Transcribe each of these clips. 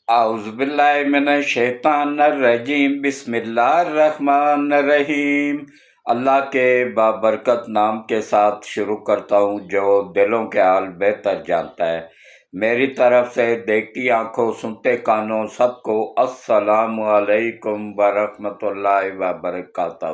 اعوذ باللہ من الشیطان الرجیم بسم اللہ الرحمن الرحیم۔ اللہ کے بابرکت نام کے ساتھ شروع کرتا ہوں جو دلوں کے حال بہتر جانتا ہے۔ میری طرف سے دیکھتی آنکھوں سنتے کانوں سب کو السلام علیکم ورحمۃ اللہ وبرکاتہ۔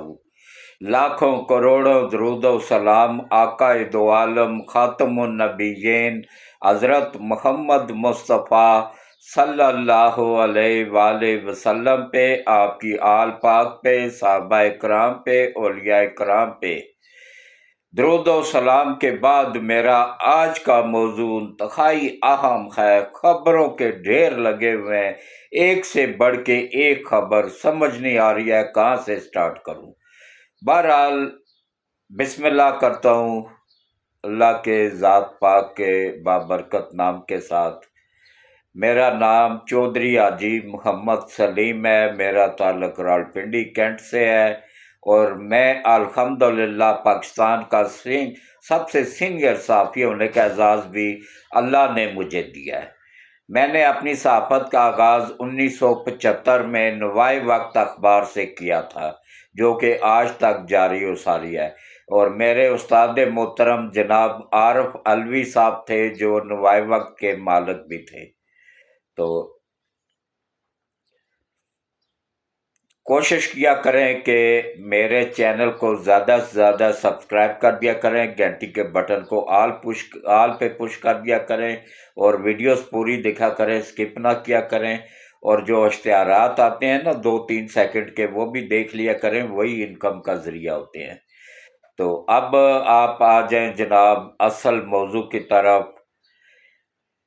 لاکھوں کروڑوں درود و سلام آقا دو عالم خاتم النبیین حضرت محمد مصطفیٰ صلی اللہ علیہ وآلہ وسلم پہ، آپ کی آل پاک پہ، صحابہ کرام پہ، اولیاء کرام پہ۔ درود و سلام کے بعد میرا آج کا موضوع انتہائی اہم ہے۔ خبروں کے ڈھیر لگے ہوئے ہیں، ایک سے بڑھ کے ایک خبر، سمجھ نہیں آ رہی ہے کہاں سے سٹارٹ کروں۔ بہرحال بسم اللہ کرتا ہوں اللہ کے ذات پاک کے بابرکت نام کے ساتھ۔ میرا نام چودھری حاجی محمد سلیم ہے، میرا تعلق راولپنڈی کینٹ سے ہے، اور میں الحمدللہ پاکستان کا سب سے سینئر صحافی ہونے کا اعزاز بھی اللہ نے مجھے دیا ہے۔ میں نے اپنی صحافت کا آغاز 1975 میں نوائے وقت اخبار سے کیا تھا، جو کہ آج تک جاری و ساری ہے، اور میرے استاد محترم جناب عارف علوی صاحب تھے جو نوائے وقت کے مالک بھی تھے۔ تو کوشش کیا کریں کہ میرے چینل کو زیادہ سے زیادہ سبسکرائب کر دیا کریں، گھنٹی کے بٹن کو آل پہ پش کر دیا کریں، اور ویڈیوز پوری دیکھا کریں، سکپ نہ کیا کریں، اور جو اشتہارات آتے ہیں نا 2-3 سیکنڈ کے، وہ بھی دیکھ لیا کریں، وہی انکم کا ذریعہ ہوتے ہیں۔ تو اب آپ آ جائیں جناب اصل موضوع کی طرف۔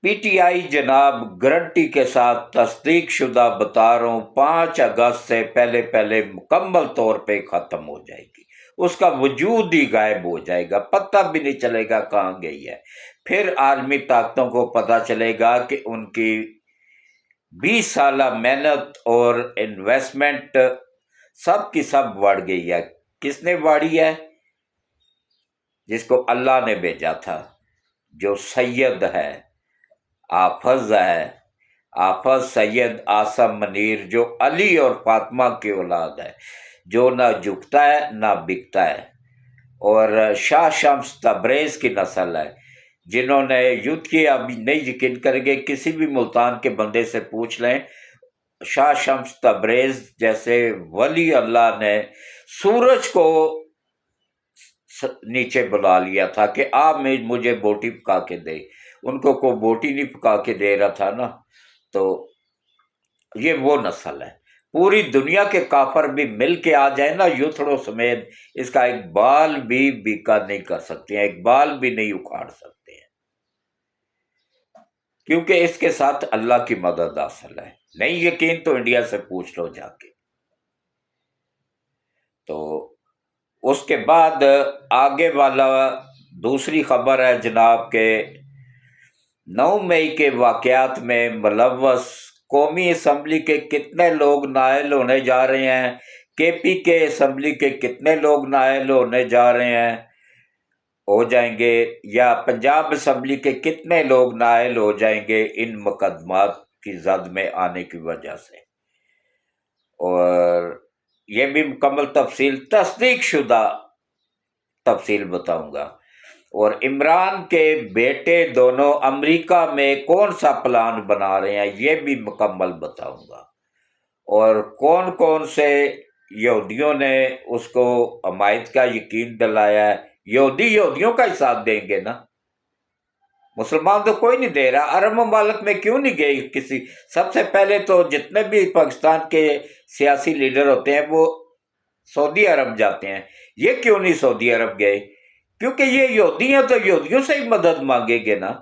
پی ٹی آئی جناب گارنٹی کے ساتھ تصدیق شدہ بتا رہا ہوں 5 اگست سے پہلے مکمل طور پہ ختم ہو جائے گی، اس کا وجود ہی غائب ہو جائے گا، پتہ بھی نہیں چلے گا کہاں گئی ہے۔ پھر عالمی طاقتوں کو پتہ چلے گا کہ ان کی 20 سالہ محنت اور انویسٹمنٹ سب کی سب بڑھ گئی ہے۔ کس نے بڑھی ہے؟ جس کو اللہ نے بھیجا تھا، جو سید ہے، آفز ہے، آفز سید آسم منیر، جو علی اور فاطمہ کی اولاد ہے، جو نہ جھکتا ہے نہ بکتا ہے، اور شاہ شمس تبریز کی نسل ہے، جنہوں نے یوتھ کی، ابھی نہیں یقین کریں گے، کسی بھی ملتان کے بندے سے پوچھ لیں، شاہ شمس تبریز جیسے ولی اللہ نے سورج کو نیچے بلا لیا تھا کہ آپ مجھے بوٹی پکا کے دے، ان کو کوئی بوٹی نہیں پکا کے دے رہا تھا نا۔ تو یہ وہ نسل ہے، پوری دنیا کے کافر بھی مل کے آ جائیں نا یوتھڑوں سمیت، اس کا ایک بال بھی بیکا نہیں کر سکتے ہیں، ایک بال بھی نہیں اکھاڑ سکتے ہیں، کیونکہ اس کے ساتھ اللہ کی مدد حاصل ہے۔ نہیں یقین تو انڈیا سے پوچھ لو جا کے۔ تو اس کے بعد آگے والا دوسری خبر ہے جناب کہ 9 مئی کے واقعات میں ملوث قومی اسمبلی کے کتنے لوگ نائل ہونے جا رہے ہیں، کے پی کے اسمبلی کے کتنے لوگ نائل ہونے جا رہے ہیں، ہو جائیں گے، یا پنجاب اسمبلی کے کتنے لوگ نائل ہو جائیں گے ان مقدمات کی زد میں آنے کی وجہ سے، اور یہ بھی مکمل تفصیل تصدیق شدہ تفصیل بتاؤں گا۔ اور عمران کے بیٹے دونوں امریکہ میں کون سا پلان بنا رہے ہیں یہ بھی مکمل بتاؤں گا، اور کون کون سے یہودیوں نے اس کو حمایت کا یقین دلایا ہے۔ یہودیوں کا ہی ساتھ دیں گے نا، مسلمان تو کوئی نہیں دے رہا۔ عرب ممالک میں کیوں نہیں گئی کسی؟ سب سے پہلے تو جتنے بھی پاکستان کے سیاسی لیڈر ہوتے ہیں وہ سعودی عرب جاتے ہیں، یہ کیوں نہیں سعودی عرب گئے؟ کیونکہ یہ یہودی ہیں تو یہودیوں سے ہی مدد مانگیں گے نا۔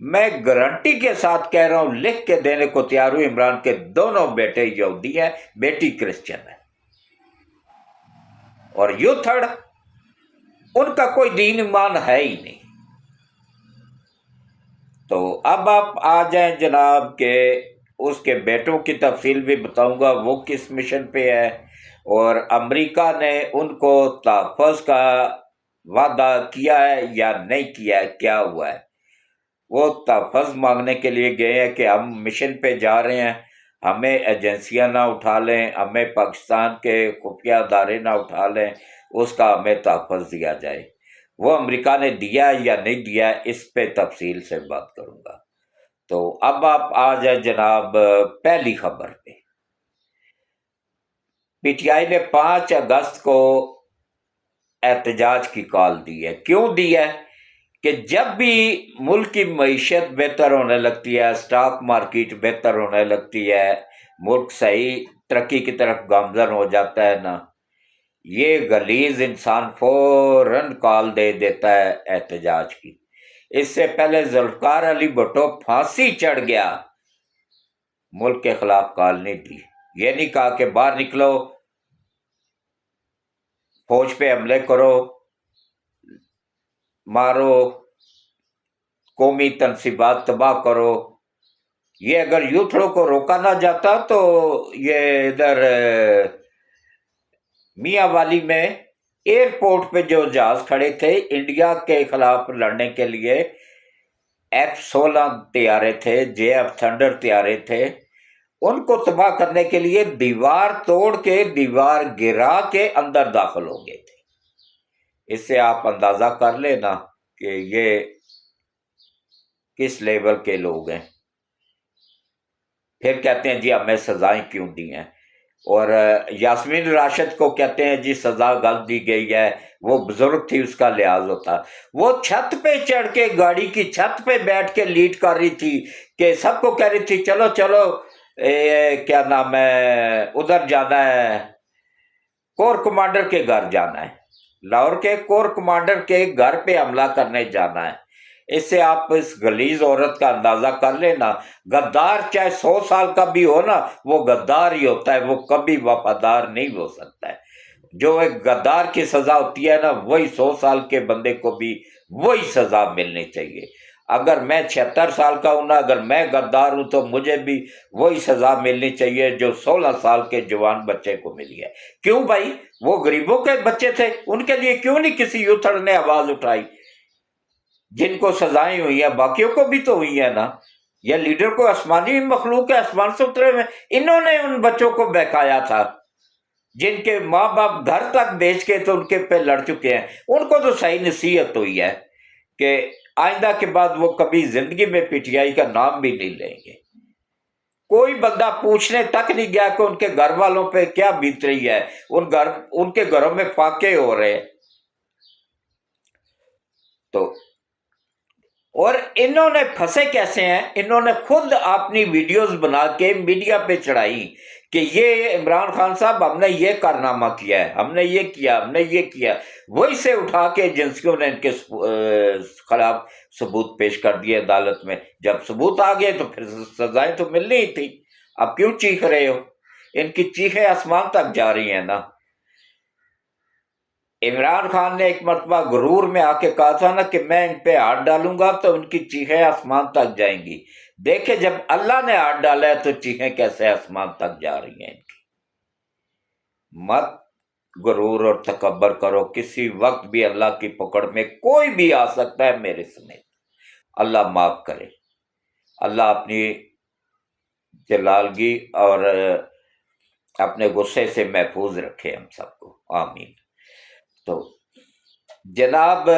میں گارنٹی کے ساتھ کہہ رہا ہوں، لکھ کے دینے کو تیار ہوں، عمران کے دونوں بیٹے یہودی ہیں، بیٹی کرسچن ہے، اور یوتھڑ ان کا کوئی دین ایمان ہے ہی نہیں۔ تو اب آپ آ جائیں جناب کہ اس کے بیٹوں کی تفصیل بھی بتاؤں گا، وہ کس مشن پہ ہے، اور امریکہ نے ان کو تحفظ کا وعدہ کیا ہے یا نہیں کیا ہے، کیا ہوا ہے۔ وہ تحفظ مانگنے کے لیے گئے ہیں کہ ہم مشن پہ جا رہے ہیں، ہمیں ایجنسیاں نہ اٹھا لیں، ہمیں پاکستان کے خفیہ ادارے نہ اٹھا لیں، اس کا ہمیں تحفظ دیا جائے۔ وہ امریکہ نے دیا یا نہیں دیا، اس پہ تفصیل سے بات کروں گا۔ تو اب آپ آ جائیں جناب پہلی خبر پہ۔ پی ٹی آئی نے 5 اگست کو احتجاج کی کال دی ہے۔ کیوں دی ہے؟ کہ جب بھی ملک کی معیشت بہتر ہونے لگتی ہے، اسٹاک مارکیٹ بہتر ہونے لگتی ہے، ملک صحیح ترقی کی طرف گامزن ہو جاتا ہے نا، یہ غلیظ انسان فوراً کال دے دیتا ہے احتجاج کی۔ اس سے پہلے ذوالفقار علی بھٹو پھانسی چڑھ گیا، ملک کے خلاف کال نہیں دی۔ یہ نہیں کہا کہ باہر نکلو، فوج پہ حملے کرو، مارو، قومی تنصیبات تباہ کرو۔ یہ اگر یوتھڑوں کو روکا نہ جاتا تو یہ ادھر میاں والی میں ایئرپورٹ پہ جو جہاز کھڑے تھے انڈیا کے خلاف لڑنے کے لیے، F-16 طیارے تھے، JF تھنڈر طیارے تھے، ان کو تباہ کرنے کے لیے دیوار توڑ کے، دیوار گرا کے اندر داخل ہو گئے تھے۔ اس سے آپ اندازہ کر لیں نا کہ یہ کس لیول کے لوگ ہیں۔ پھر کہتے ہیں جی ہمیں سزائیں کیوں دی ہیں، اور یاسمین راشد کو کہتے ہیں جی سزا غلط دی گئی ہے، وہ بزرگ تھی اس کا لحاظ ہوتا۔ وہ چھت پہ چڑھ کے، گاڑی کی چھت پہ بیٹھ کے لیڈ کر رہی تھی کہ سب کو کہہ رہی تھی چلو چلو کیا نام ہے، ادھر جانا ہے، کور کمانڈر کے گھر جانا ہے، لاہور کے کور کمانڈر کے گھر پہ حملہ کرنے جانا ہے۔ اس سے آپ اس غلیظ عورت کا اندازہ کر لینا۔ غدار چاہے 100 سال کا بھی ہو نا، وہ غدار ہی ہوتا ہے، وہ کبھی وفادار نہیں ہو سکتا ہے۔ جو ایک غدار کی سزا ہوتی ہے نا، وہی 100 سال کے بندے کو بھی وہی سزا ملنی چاہیے۔ اگر میں 76 سال کا ہوں نا، اگر میں غدار ہوں تو مجھے بھی وہی سزا ملنی چاہیے جو 16 سال کے جوان بچے کو ملی ہے۔ کیوں بھائی؟ وہ غریبوں کے بچے تھے، ان کے لیے کیوں نہیں کسی یوتھڑ نے آواز اٹھائی؟ جن کو سزائیں ہوئی ہیں باقیوں کو بھی تو ہوئی ہیں نا۔ یہ لیڈر کو آسمانی مخلوق ہے، آسمان سے اترے ہوئے، انہوں نے ان بچوں کو بہکایا تھا جن کے ماں باپ گھر تک بیچ کے تو ان کے پہ لڑ چکے ہیں۔ ان کو تو صحیح نصیحت ہوئی ہے کہ آئندہ کے بعد وہ کبھی زندگی میں پی ٹی آئی کا نام بھی نہیں لیں گے۔ کوئی بندہ پوچھنے تک نہیں گیا کہ ان کے گھر والوں پہ کیا بیت رہی ہے، ان کے گھروں میں فاقے ہو رہے۔ تو اور انہوں نے پھنسے کیسے ہیں؟ انہوں نے خود اپنی ویڈیوز بنا کے میڈیا پہ چڑھائی کہ یہ عمران خان صاحب ہم نے یہ کارنامہ کیا ہے، ہم نے یہ کیا، ہم نے یہ کیا۔ وہی سے اٹھا کے ایجنسیوں نے ان کے خلاف ثبوت پیش کر دیے عدالت میں۔ جب ثبوت آ گئے تو پھر سزائیں تو ملنی ہی تھی۔ اب کیوں چیخ رہے ہو؟ ان کی چیخیں آسمان تک جا رہی ہیں نا۔ عمران خان نے ایک مرتبہ غرور میں آ کے کہا تھا نا کہ میں ان پہ ہاتھ ڈالوں گا تو ان کی چیخیں آسمان تک جائیں گی۔ دیکھیں جب اللہ نے ہاتھ ڈالا ہے تو چیخیں کیسے آسمان تک جا رہی ہیں ان کی۔ مت غرور اور تکبر کرو، کسی وقت بھی اللہ کی پکڑ میں کوئی بھی آ سکتا ہے، میرے سمیت۔ اللہ معاف کرے، اللہ اپنی جلالگی اور اپنے غصے سے محفوظ رکھے ہم سب کو، آمین۔ تو جناب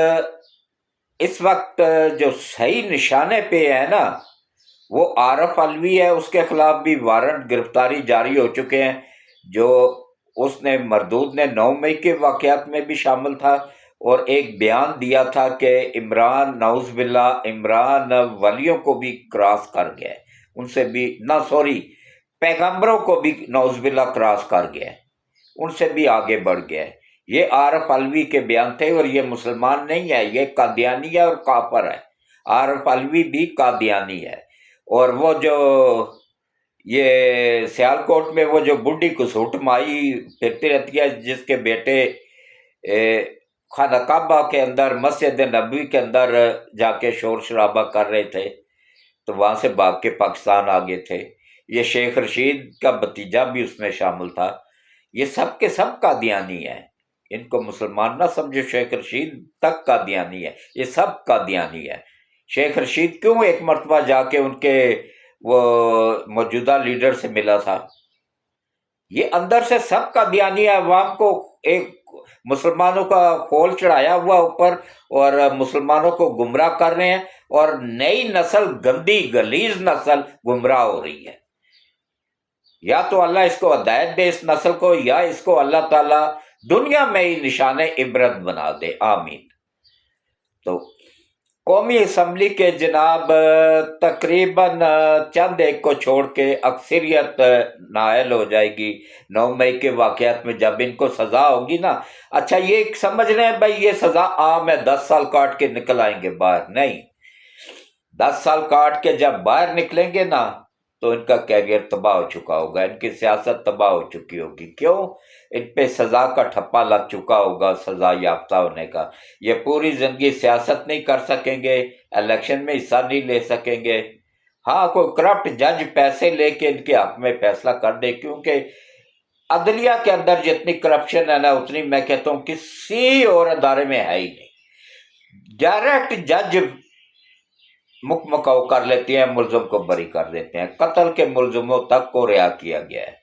اس وقت جو صحیح نشانے پہ ہے نا وہ عارف علوی ہے، اس کے خلاف بھی وارنٹ گرفتاری جاری ہو چکے ہیں، جو اس نے مردود نے 9 مئی کے واقعات میں بھی شامل تھا، اور ایک بیان دیا تھا کہ عمران نعوذ باللہ عمران ولیوں کو بھی کراس کر گیا ہے، ان سے بھی پیغمبروں کو بھی نعوذ باللہ کراس کر گیا ہے، ان سے بھی آگے بڑھ گیا ہے۔ یہ عارف علوی کے بیان تھے، اور یہ مسلمان نہیں ہے، یہ قادیانی ہے اور کافر ہے۔ عارف علوی بھی قادیانی ہے۔ اور وہ جو یہ سیالکوٹ میں وہ جو بڈھی کسوٹ مائی پھرتی رہتی ہے، جس کے بیٹے خانہ کعبہ کے اندر، مسجد نبوی کے اندر جا کے شور شرابہ کر رہے تھے تو وہاں سے بھاگ کے پاکستان آ گئے تھے۔ یہ شیخ رشید کا بھتیجا بھی اس میں شامل تھا۔ یہ سب کے سب قادیانی ہیں، ان کو مسلمان نہ سمجھو، شیخ رشید تک قادیانی ہے، یہ سب قادیانی ہے۔ शेख रशीद क्यों एक मरतबा जाके उनके वो मौजूदा लीडर से मिला था? ये अंदर से सब कादियानी अवाम को एक मुसलमानों का खोल चढ़ाया हुआ ऊपर, और मुसलमानों को गुमराह कर रहे हैं, और नई नस्ल, गंदी गलीज नस्ल गुमराह हो रही है। या तो अल्लाह इसको हिदायत दे इस नस्ल को, या इसको अल्लाह ताला दुनिया में ही निशाने इबरत बना दे, आमीन। तो कौमी असम्बली के जनाब तकरीबन चंद एक को छोड़ के अक्सरियत नायल हो जाएगी 9 मई के वाक़यात में, जब इनको सज़ा होगी ना। अच्छा, ये समझ रहे हैं भाई ये सज़ा आम है, 10 साल काट के निकल आएंगे बाहर? नहीं, 10 साल काट के जब बाहर निकलेंगे ना, तो इनका कैरियर तबाह हो चुका होगा, इनकी सियासत तबाह हो चुकी होगी। क्यों? इन पे सज़ा का ठप्पा लग चुका होगा, सज़ा याफ्ता होने का। ये पूरी ज़िंदगी सियासत नहीं कर सकेंगे, इलेक्शन में हिस्सा नहीं ले सकेंगे। हाँ, कोई करप्ट जज पैसे लेके इनके हक में फैसला कर दे, क्योंकि अदलिया के अंदर जितनी करप्शन है ना, उतनी मैं कहता हूँ किसी और अदारे में है ही नहीं। डायरेक्ट जज मुकमकाऊ कर लेते हैं, मुलजिम को बरी कर देते हैं, कत्ल के मुलजिमों तक को रिहा किया गया है।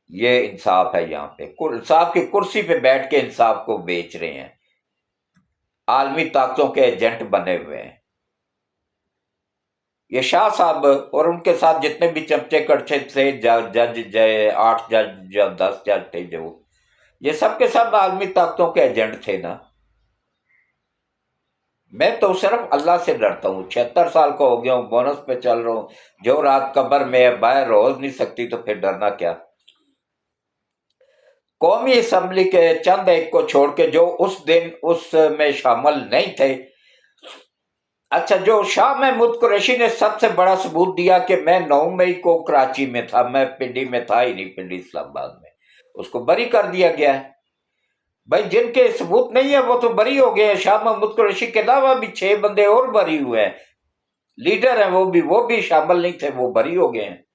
ये इंसाफ है। यहाँ पे इंसाफ की कुर्सी पे बैठ के इंसाफ को बेच रहे हैं, आलमी ताकतों के एजेंट बने हुए हैं ये शाह साहब और उनके साथ जितने भी चमचे कड़छे थे, जज जय 8 जज या 10 जज थे, जो ये सब के सब आलमी ताकतों के एजेंट थे ना। मैं तो सिर्फ अल्लाह से डरता हूँ। 76 साल का हो गया हूँ, बोनस पे चल रहा हूँ। जो रात कब्र में बाहर रोज नहीं सकती, तो फिर डरना क्या। कौमी असम्बली के चंद एक को छोड़ के जो उस दिन उसमें शामिल नहीं थे। अच्छा, जो शाह महमूद कुरैशी ने सबसे बड़ा सबूत दिया कि मैं 9 मई को कराची में था, मैं पिंडी में था ही नहीं, पिंडी इस्लामाबाद में, उसको बरी कर दिया गया है। भाई जिनके सबूत नहीं है वो तो बरी हो गए हैं। शाह महमूद कुरैशी के अलावा भी 6 बंदे और बरी हुए हैं, लीडर हैं, वो भी शामिल नहीं थे, वो बरी हो गए हैं।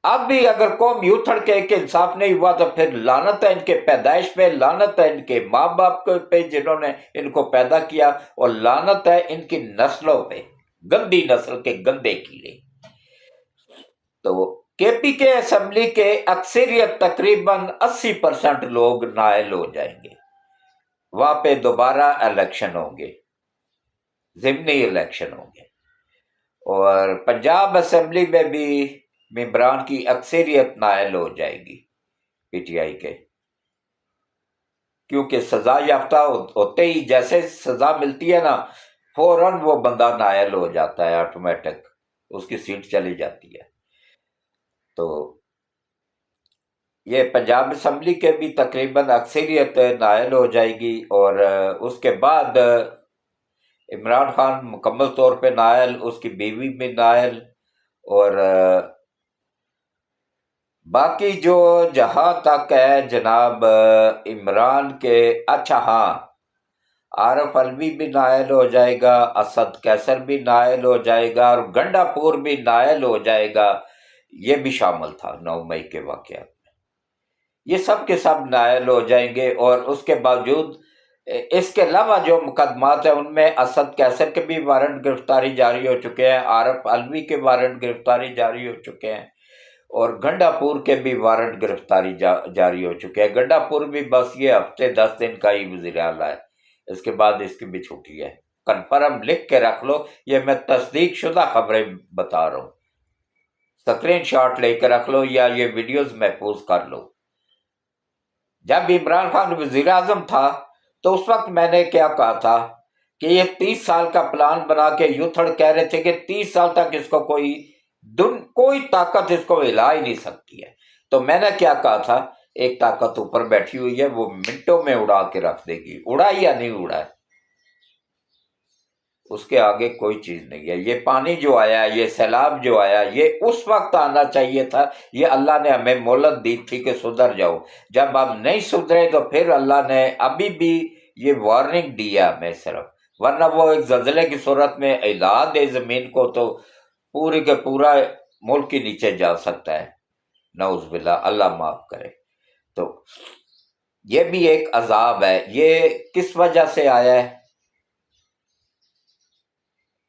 अब भी अगर कौम यूं थड़के कि इंसाफ नहीं हुआ, तो फिर लानत है इनके पैदाइश पे, लानत है इनके माँ बाप पे जिन्होंने इनको पैदा किया, और लानत है इनकी नस्लों पे, गंदी नस्ल के गंदे कीड़े। तो केपी के असेंबली के अक्सरियत तकरीबन 80% लोग नायल हो जाएंगे। वहां पे दोबारा इलेक्शन होंगे, ज़िमनी इलेक्शन होंगे, और पंजाब असेंबली में भी मेंबरान की अक्सरियत नायल हो जाएगी पीटीआई के, क्योंकि सजा याफ्ता होते ही जैसे सजा मिलती है ना, फौरन वो बंदा नायल हो जाता है, ऑटोमेटिक उसकी सीट चली जाती है। तो ये पंजाब असेंबली के भी तकरीबन अक्सरियत नायल हो जाएगी, और उसके बाद इमरान खान मुकम्मल तौर पे नायल, उसकी बीवी भी नायल, और बाकी जो जहां तक है जनाब इमरान के, अच्छा हाँ, आरफ अलवी भी नायल हो जाएगा, असद कैसर भी नायल हो जाएगा, और गंडापुर भी नायल हो जाएगा। ये भी शामिल था 9 मई के वाक़यात में। ये सब के सब नायल हो जाएंगे, और उसके बावजूद इसके अलावा जो मुकदमात है उनमें असद कैसर के भी वारंट गिरफ्तारी जारी हो चुके हैं, आरफ अलवी के वारंट गिरफ्तारी जारी हो चुके हैं, और गंडापुर के भी वारंट गिरफ्तारी जारी हो चुके हैं। गंडापुर भी बस ये हफ्ते 10 दिन का ही वज़ीर आला है, इसके बाद इसकी भी छुट्टी है। कन्फर्म लिख के रख लो, ये मैं तस्दीक शुदा खबरें बता रहा हूँ, स्क्रीन शॉट लेकर रख लो, या ये वीडियोस महफूज कर लो। जब इमरान खान वज़ीर आज़म था, तो उस वक्त मैंने क्या कहा था कि ये 30 साल का प्लान बना के यूथड़ कह रहे थे कि 30 साल तक इसको कोई ताकत इसको हिला ही नहीं सकती है। तो मैंने क्या कहा था, एक ताकत ऊपर बैठी हुई है, वो मिनटों में उड़ा के रख देगी। उड़ा या नहीं उड़ा है, उसके आगे कोई चीज नहीं है। ये पानी जो आया, ये सैलाब जो आया, ये उस वक्त आना चाहिए था। ये अल्लाह ने हमें मोहलत दी थी कि सुधर जाओ। जब आप नहीं सुधरे, तो फिर अल्लाह ने अभी भी ये वार्निंग दी है हमें सिर्फ, वरना वो एक जल्जले की सूरत में हिला दे जमीन को, तो पूरे के पूरा मुल्क के नीचे जा सकता है। नौज़ुबिल्लाह, अल्लाह माफ करे। तो ये भी एक अजाब है। ये किस वजह से आया है?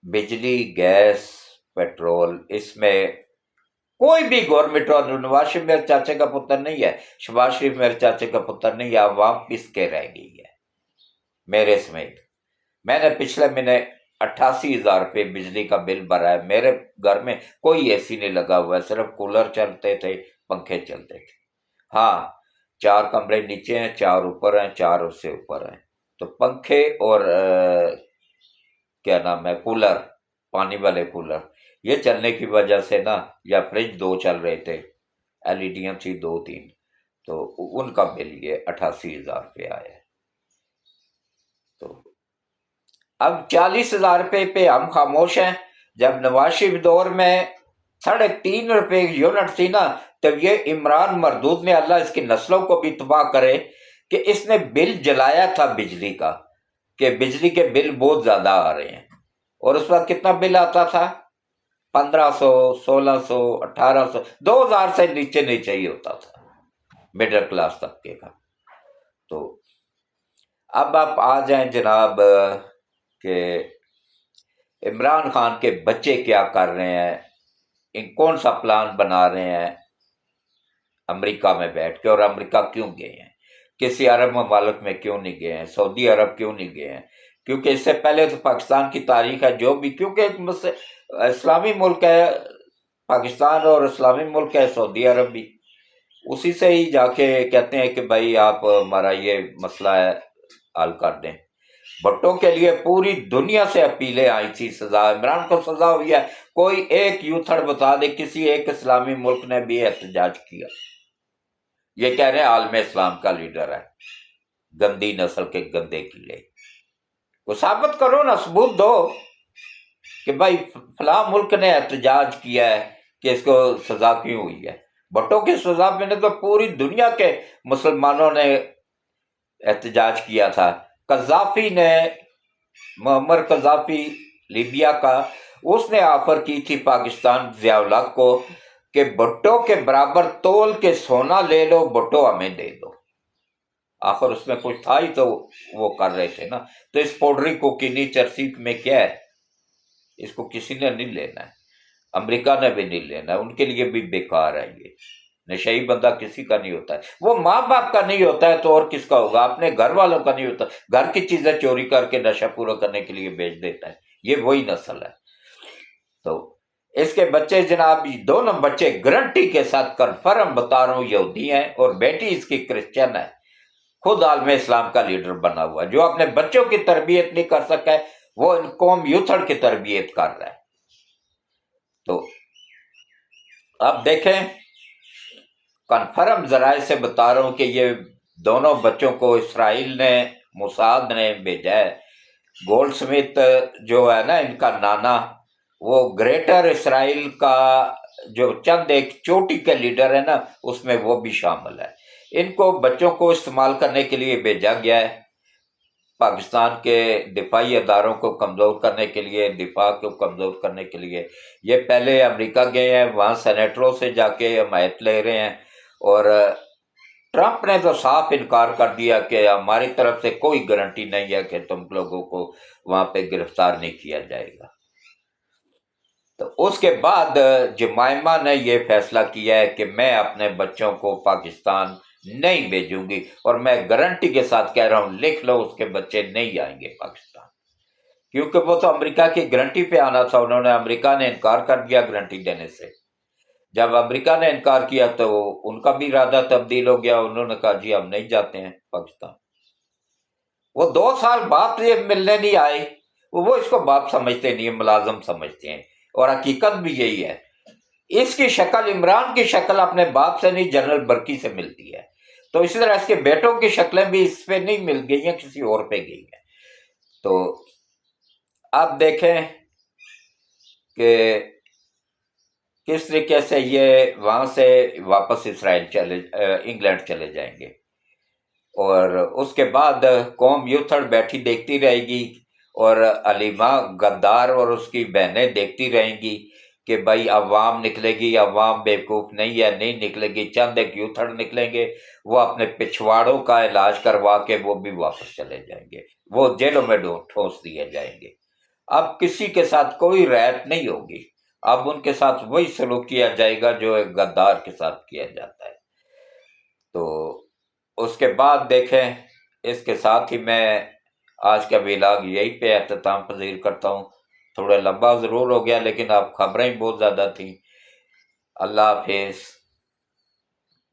बिजली, गैस, पेट्रोल, इसमें कोई भी गवर्नमेंट, और नवाज शरीफ मेरे चाचे का पुत्र नहीं है, शहबाज शरीफ मेरे चाचे का पुत्र नहीं है, अवाम पिसके रह गई है मेरे समेत। मैंने पिछले महीने 88,000 रुपये बिजली का बिल भरा है। मेरे घर में कोई एसी नहीं लगा हुआ है, सिर्फ कूलर चलते थे, पंखे चलते थे। हाँ, 4 कमरे नीचे हैं, 4 ऊपर हैं, 4 उससे ऊपर हैं। तो पंखे और क्या नाम है, कूलर, पानी वाले कूलर, ये चलने की वजह से ना, या फ्रिज 2 चल रहे थे, एलईडीयां थी 2-3, तो उनका बिल ये 88,000 रुपये आया है। तो अब 40,000 रुपये पे हम खामोश हैं। जब नवाज शरीफ दौर में 3.5 रुपये यूनिट थी ना, तब ये इमरान मरदूद ने, अल्लाह इसकी नस्लों को भी तबाह करे, कि इसने बिल जलाया था बिजली का, कि बिजली के बिल बहुत ज्यादा आ रहे हैं। और उस वक्त कितना बिल आता था? 1500, 1600, 1800, 2000 से नीचे नहीं चाहिए होता था मिडिल क्लास तबके का। तो अब आप आ जाएं जनाब कि इमरान खान के बच्चे क्या कर रहे हैं, इन कौन सा प्लान बना रहे हैं अमेरिका में बैठ के, और अमेरिका क्यों गए हैं, किसी अरब ममालिक में क्यों नहीं गए हैं, सऊदी अरब क्यों नहीं गए हैं? क्योंकि इससे पहले तो पाकिस्तान की तारीख है जो भी, क्योंकि एक इस्लामी मुल्क है पाकिस्तान, और इस्लामी मुल्क है सऊदी अरब भी, उसी से ही जाके कहते हैं कि भाई आप हमारा ये मसला है हल कर दें। भुट्टो के लिए पूरी दुनिया से अपीलें आई थी, सजा, इमरान को सजा हुई है, कोई एक यूथड़ बता दे किसी एक इस्लामी मुल्क ने भी एहतजाज किया? ये कह रहे हैं आलम इस्लाम का लीडर है, गंदी नस्ल के गंदे कीड़े। वो साबित करो ना, सबूत दो कि भाई फलां मुल्क ने एहतजाज किया है कि इसको सजा क्यों हुई है। भुट्टो की सजा में तो पूरी दुनिया के मुसलमानों ने एहतजाज किया था। कज़ाफी ने, मुअम्मर कज़ाफी लीबिया का, उसने ऑफर की थी पाकिस्तान ज़िया-उल हक को कि भुट्टो के बराबर तोल के सोना ले लो, भुट्टो हमें दे दो। आखिर उसमें कुछ था ही तो वो कर रहे थे ना। तो इस पोड्री कोकीनी चरसी में क्या है, इसको किसी ने नहीं लेना है, अमेरिका ने भी नहीं लेना है, उनके लिए भी बेकार है ये। नशेई बंदा किसी का नहीं होता है, वो माँ बाप का नहीं होता है तो और किसका होगा? अपने घर वालों का नहीं होता, घर की चीजें चोरी करके नशा पूरा करने के लिए बेच देता है, ये वही नस्ल है। तो इसके बच्चे जनाब, दोनों बच्चे गारंटी के साथ कन्फर्म बता रहा हूँ यहूदी हैं, और बेटी इसकी क्रिश्चियन है। खुद आलम इस्लाम का लीडर बना हुआ, जो अपने बच्चों की तरबियत नहीं कर सका है, वो इन कौम यूथड़ की तरबियत कर रहा है। तो अब देखें, कन्फर्म जराए से बता रहा हूं कि ये दोनों बच्चों को इसराइल ने, मोसाद ने भेजा है। गोल्ड स्मिथ जो है ना इनका नाना, वो ग्रेटर इसराइल का जो चंद एक चोटी के लीडर है ना, उसमें वो भी शामिल है। इनको बच्चों को इस्तेमाल करने के लिए भेजा गया है, पाकिस्तान के दिफाई अदारों को कमज़ोर करने के लिए, दिफा को कमज़ोर करने के लिए। ये पहले अमेरिका गए हैं, वहाँ सेनेटरों से जाके हमायत ले रहे हैं, और ट्रंप ने तो साफ इनकार कर दिया कि हमारी तरफ से कोई गारंटी नहीं है कि तुम लोगों को वहाँ पे गिरफ्तार नहीं किया जाएगा। तो उसके बाद जमाइमा ने ये फैसला किया है कि मैं अपने बच्चों को पाकिस्तान नहीं भेजूंगी, और मैं गारंटी के साथ कह रहा हूं, लिख लो, उसके बच्चे नहीं आएंगे पाकिस्तान, क्योंकि वो तो अमेरिका की गारंटी पे आना था। उन्होंने, अमेरिका ने इनकार कर दिया गारंटी देने से। जब अमेरिका ने इनकार किया तो उनका भी इरादा तब्दील हो गया, उन्होंने कहा जी हम नहीं जाते हैं पाकिस्तान। वो 2 साल बाप ये मिलने नहीं आए, वो इसको बाप समझते नहीं, मुलाजम समझते हैं, और हकीकत भी यही है। इसकी शक्ल, इमरान की शक्ल अपने बाप से नहीं, जनरल बर्की से मिलती है। तो इसी तरह इसके बेटों की शक्लें भी इस पे नहीं मिल गई हैं, किसी और पे गई हैं। तो अब देखें कि किस तरीके से ये वहां से वापस इसराइल इंग्लैंड चले जाएंगे, और उसके बाद कौम यूथड़ बैठी देखती रहेगी, और अलीमा गद्दार और उसकी बहनें देखती रहेंगी कि भाई अवाम निकलेगी, अवाम बेवकूफ़ नहीं है, नहीं निकलेगी, चंद एक यूथड़ निकलेंगे, वो अपने पिछवाड़ों का इलाज करवा के वो भी वापस चले जाएंगे, वो जेलों में ठोंस दिए जाएंगे। اب کسی کے ساتھ کوئی رعایت نہیں ہوگی، اب ان کے ساتھ وہی سلوک کیا جائے گا جو ایک غدار کے ساتھ کیا جاتا ہے۔ تو اس کے بعد دیکھیں، اس کے ساتھ ہی میں آج کا ویلاگ یہی پہ اختتام پذیر کرتا ہوں۔ تھوڑا لمبا ضرور ہو گیا لیکن اب خبریں ہی بہت زیادہ تھیں۔ اللہ حافظ۔